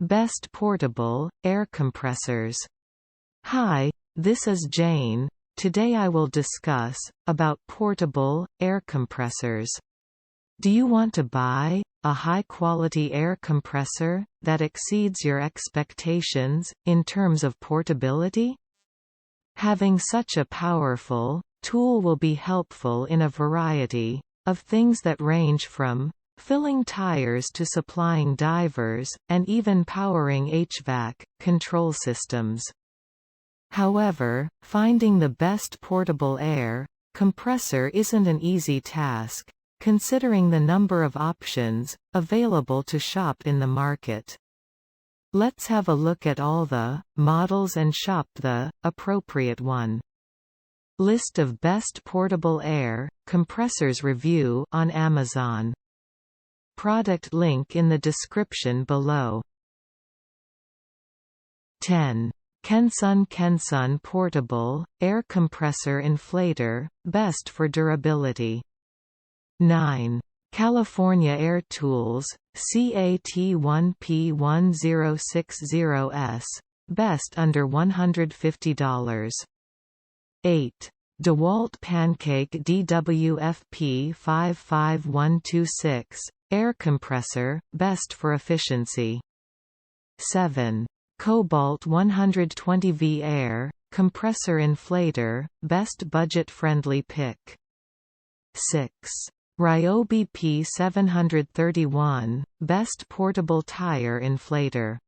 Best portable air compressors. Hi, this is Jane. Today I will discuss about portable air compressors. Do you want to buy a high-quality air compressor that exceeds your expectations in terms of portability? Having such a powerful tool will be helpful in a variety of things that range from filling tires to supplying divers, and even powering HVAC control systems. However, finding the best portable air compressor isn't an easy task, considering the number of options available to shop in the market. Let's have a look at all the models and shop the appropriate one. List of best portable air compressors review on Amazon. Product link in the description below. 10. Kensun portable air compressor inflator, best for durability. 9. California Air Tools CAT1P1060S, best under $150. 8. DeWalt Pancake DWFP 55126, air compressor, best for efficiency. 7. Cobalt 120V air compressor inflator, best budget-friendly pick. 6. Ryobi P731, best portable tire inflator.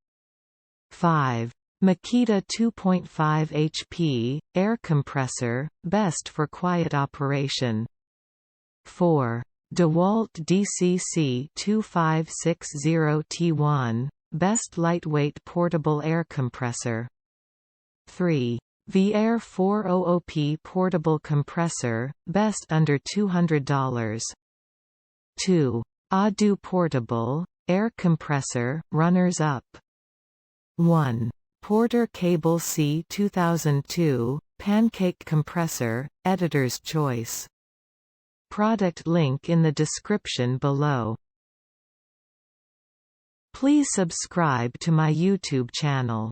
5. Makita 2.5 HP, air compressor, best for quiet operation. 4. DeWalt DCC 2560T1, best lightweight portable air compressor. 3. V'Air 400P portable compressor, best under $200. 2. Adu portable air compressor, runners-up. 1. Porter Cable C 2002, pancake compressor, editor's choice. Product link in the description below. Please subscribe to my YouTube channel.